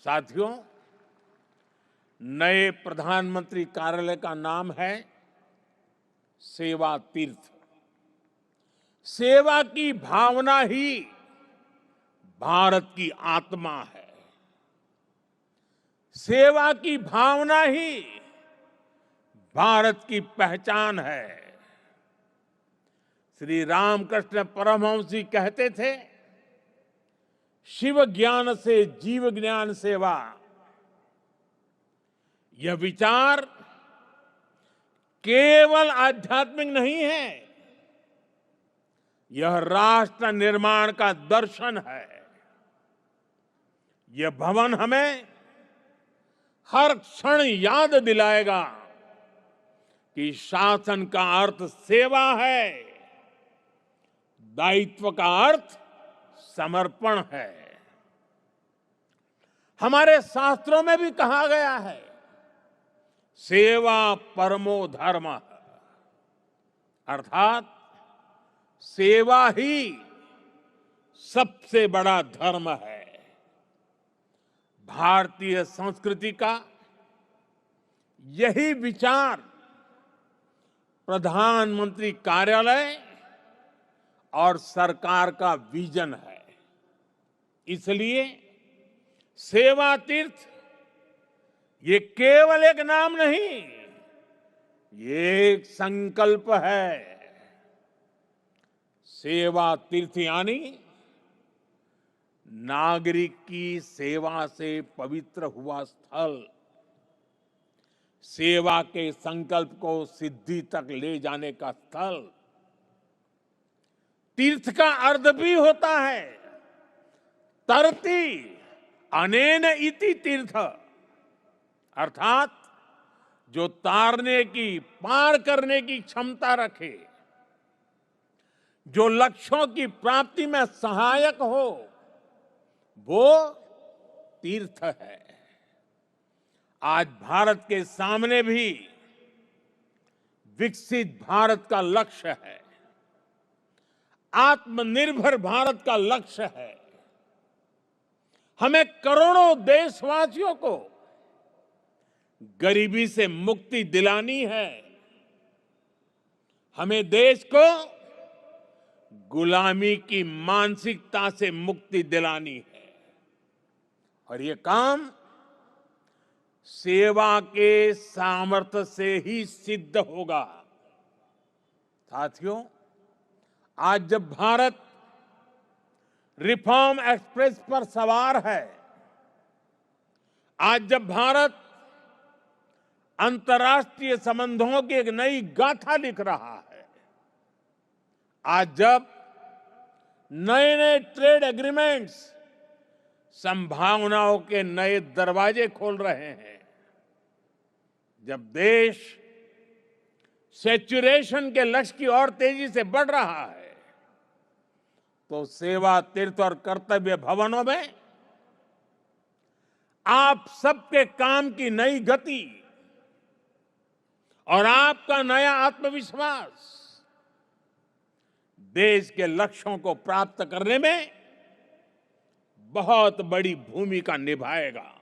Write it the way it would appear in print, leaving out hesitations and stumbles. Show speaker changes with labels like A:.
A: साथियों, नए प्रधानमंत्री कार्यालय का नाम है सेवा तीर्थ। सेवा की भावना ही भारत की आत्मा है। सेवा की भावना ही भारत की पहचान है। श्री रामकृष्ण परमहंस जी कहते थे, शिव ज्ञान से जीव ज्ञान सेवा। यह विचार केवल आध्यात्मिक नहीं है, यह राष्ट्र निर्माण का दर्शन है। यह भवन हमें हर क्षण याद दिलाएगा कि शासन का अर्थ सेवा है, दायित्व का अर्थ समर्पण है। हमारे शास्त्रों में भी कहा गया है, सेवा परमो धर्म, अर्थात सेवा ही सबसे बड़ा धर्म है। भारतीय संस्कृति का यही विचार प्रधानमंत्री कार्यालय और सरकार का विजन है। इसलिए सेवा तीर्थ ये केवल एक नाम नहीं, ये एक संकल्प है। सेवा तीर्थ यानी नागरिक की सेवा से पवित्र हुआ स्थल, सेवा के संकल्प को सिद्धि तक ले जाने का स्थल। तीर्थ का अर्थ भी होता है तरति अनेन इति तीर्थ, अर्थात जो तारने की, पार करने की क्षमता रखे, जो लक्ष्यों की प्राप्ति में सहायक हो, वो तीर्थ है। आज भारत के सामने भी विकसित भारत का लक्ष्य है, आत्मनिर्भर भारत का लक्ष्य है। हमें करोड़ों देशवासियों को गरीबी से मुक्ति दिलानी है। हमें देश को गुलामी की मानसिकता से मुक्ति दिलानी है, और ये काम सेवा के सामर्थ्य से ही सिद्ध होगा। साथियों, आज जब भारत रिफॉर्म एक्सप्रेस पर सवार है, आज जब भारत अंतर्राष्ट्रीय संबंधों की एक नई गाथा लिख रहा है, आज जब नए नए ट्रेड एग्रीमेंट्स संभावनाओं के नए दरवाजे खोल रहे हैं, जब देश सैचुरेशन के लक्ष्य की ओर तेजी से बढ़ रहा है, तो सेवा तीर्थ और कर्तव्य भवनों में आप सबके काम की नई गति और आपका नया आत्मविश्वास देश के लक्ष्यों को प्राप्त करने में बहुत बड़ी भूमिका निभाएगा।